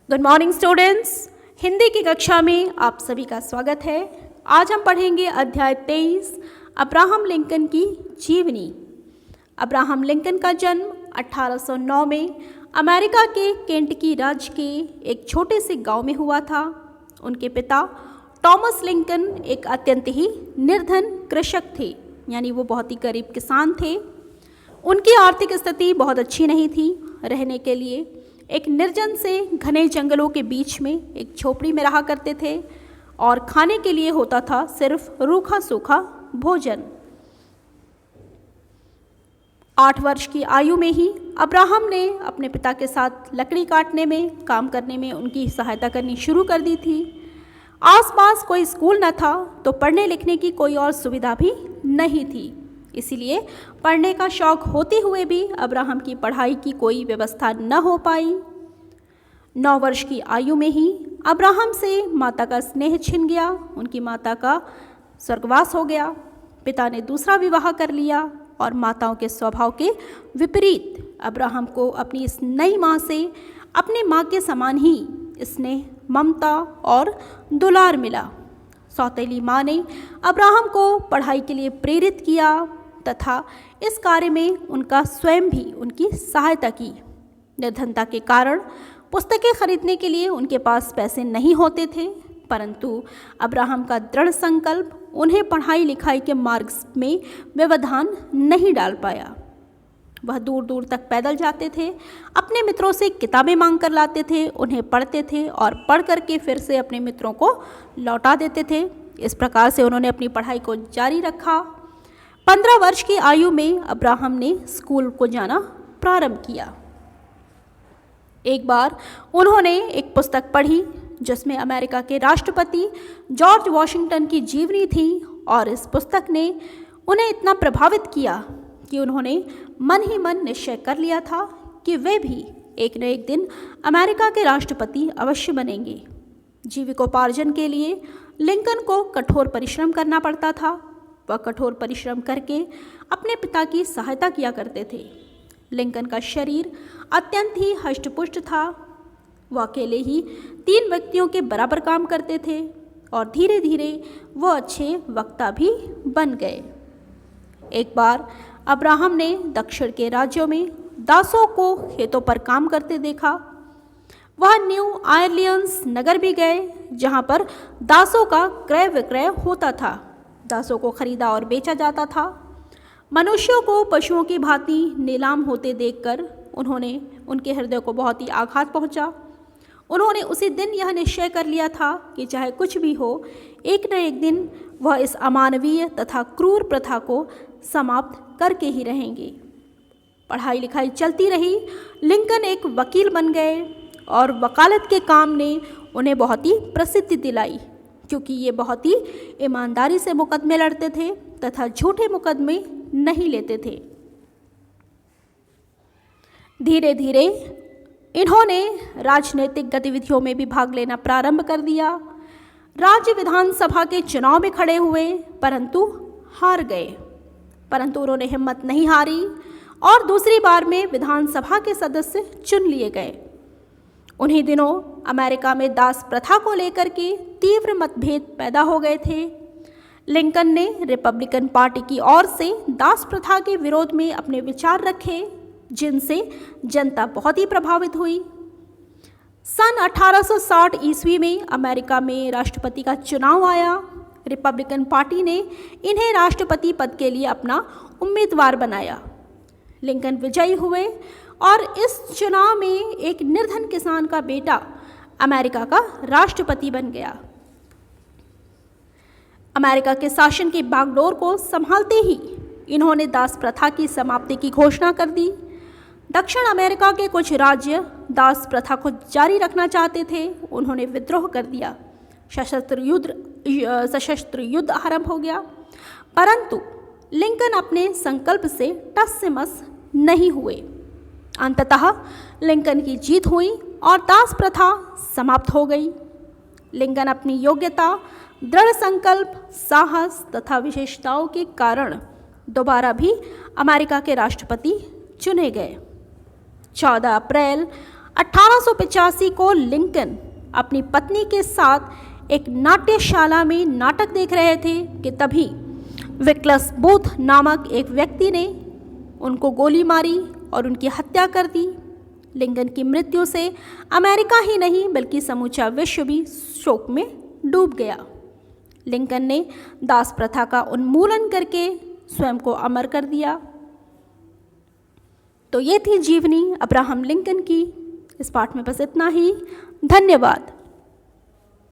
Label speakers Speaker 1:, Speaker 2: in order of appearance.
Speaker 1: Good morning students. Hindi की कक्षा में आप सभी का स्वागत है। आज हम पढ़ेंगे अध्याय 23 अब्राहम लिंकन की जीवनी। अब्राहम लिंकन का जन्म 1809 में अमेरिका के केंटकी राज्य के एक छोटे से गांव में हुआ था। उनके पिता टॉमस लिंकन एक अत्यंत ही निर्धन कृषक थे, यानी वो बहुत ही गरीब किसान थे। उनकी आर्थिक स्थिति बहुत अच्छी नहीं थी। रहने के लिए एक निर्जन से घने जंगलों के बीच में एक झोपड़ी में रहा करते थे और खाने के लिए होता था सिर्फ रूखा सूखा भोजन। 8 वर्ष की आयु में ही अब्राहम ने अपने पिता के साथ लकड़ी काटने में, काम करने में उनकी सहायता करनी शुरू कर दी थी। आसपास कोई स्कूल न था तो पढ़ने लिखने की कोई और सुविधा भी नहीं थी, इसीलिए पढ़ने का शौक होते हुए भी अब्राहम की पढ़ाई की कोई व्यवस्था न हो पाई। 9 वर्ष की आयु में ही अब्राहम से माता का स्नेह छिन गया। उनकी माता का स्वर्गवास हो गया। पिता ने दूसरा विवाह कर लिया और माताओं के स्वभाव के विपरीत अब्राहम को अपनी इस नई माँ से अपनी माँ के समान ही स्नेह, ममता और दुलार मिला। सौतेली माँ ने अब्राहम को पढ़ाई के लिए प्रेरित किया तथा इस कार्य में उनका स्वयं भी उनकी सहायता की। निर्धनता के कारण पुस्तकें खरीदने के लिए उनके पास पैसे नहीं होते थे, परंतु अब्राहम का दृढ़ संकल्प उन्हें पढ़ाई लिखाई के मार्ग में व्यवधान नहीं डाल पाया। वह दूर दूर तक पैदल जाते थे, अपने मित्रों से किताबें मांग कर लाते थे, उन्हें पढ़ते थे और पढ़ करके फिर से अपने मित्रों को लौटा देते थे। इस प्रकार से उन्होंने अपनी पढ़ाई को जारी रखा। 15 वर्ष की आयु में अब्राहम ने स्कूल को जाना प्रारंभ किया। एक बार उन्होंने एक पुस्तक पढ़ी जिसमें अमेरिका के राष्ट्रपति जॉर्ज वॉशिंगटन की जीवनी थी और इस पुस्तक ने उन्हें इतना प्रभावित किया कि उन्होंने मन ही मन निश्चय कर लिया था कि वे भी एक न एक दिन अमेरिका के राष्ट्रपति अवश्य बनेंगे। जीविकोपार्जन के लिए लिंकन को कठोर परिश्रम करना पड़ता था। वह कठोर परिश्रम करके अपने पिता की सहायता किया करते थे। लिंकन का शरीर अत्यंत ही हष्टपुष्ट था। वह अकेले ही 3 व्यक्तियों के बराबर काम करते थे और धीरे धीरे वह अच्छे वक्ता भी बन गए। एक बार अब्राहम ने दक्षिण के राज्यों में दासों को खेतों पर काम करते देखा। वह न्यू आयरलियंस नगर भी गए, जहां पर दासों का क्रय विक्रय होता था। दासों को खरीदा और बेचा जाता था। मनुष्यों को पशुओं की भांति नीलाम होते देखकर उनके हृदय को बहुत ही आघात पहुंचा। उन्होंने उसी दिन यह निश्चय कर लिया था कि चाहे कुछ भी हो, एक न एक दिन वह इस अमानवीय तथा क्रूर प्रथा को समाप्त करके ही रहेंगे। पढ़ाई लिखाई चलती रही। लिंकन एक वकील बन गए और वकालत के काम ने उन्हें बहुत ही प्रसिद्धि दिलाई, क्योंकि ये बहुत ही ईमानदारी से मुकदमे लड़ते थे तथा झूठे मुकदमे नहीं लेते थे। धीरे धीरे इन्होंने राजनीतिक गतिविधियों में भी भाग लेना प्रारंभ कर दिया। राज्य विधानसभा के चुनाव में खड़े हुए, परंतु हार गए। परंतु उन्होंने हिम्मत नहीं हारी और दूसरी बार में विधानसभा के सदस्य चुन लिए गए। उन्हीं दिनों अमेरिका में दास प्रथा को लेकर के तीव्र मतभेद पैदा हो गए थे। लिंकन ने रिपब्लिकन पार्टी की ओर से दास प्रथा के विरोध में अपने विचार रखे, जिनसे जनता बहुत ही प्रभावित हुई। सन 1860 ईस्वी में अमेरिका में राष्ट्रपति का चुनाव आया। रिपब्लिकन पार्टी ने इन्हें राष्ट्रपति पद के लिए अपना उम्मीदवार बनाया। लिंकन विजयी हुए और इस चुनाव में एक निर्धन किसान का बेटा अमेरिका का राष्ट्रपति बन गया। अमेरिका के शासन की बागडोर को संभालते ही इन्होंने दास प्रथा की समाप्ति की घोषणा कर दी। दक्षिण अमेरिका के कुछ राज्य दास प्रथा को जारी रखना चाहते थे। उन्होंने विद्रोह कर दिया। सशस्त्र युद्ध आरंभ हो गया, परंतु लिंकन अपने संकल्प से टस से मस नहीं हुए। अंततः लिंकन की जीत हुई और दास प्रथा समाप्त हो गई। लिंकन अपनी योग्यता, दृढ़ संकल्प, साहस तथा विशेषताओं के कारण दोबारा भी अमेरिका के राष्ट्रपति चुने गए। 14 अप्रैल 1885 को लिंकन अपनी पत्नी के साथ एक नाट्यशाला में नाटक देख रहे थे कि तभी विक्लस बूथ नामक एक व्यक्ति ने उनको गोली मारी और उनकी हत्या कर दी। लिंकन की मृत्यु से अमेरिका ही नहीं बल्कि समूचा विश्व भी शोक में डूब गया। लिंकन ने दास प्रथा का उन्मूलन करके स्वयं को अमर कर दिया। तो ये थी जीवनी अब्राहम लिंकन की। इस पाठ में बस इतना ही। धन्यवाद।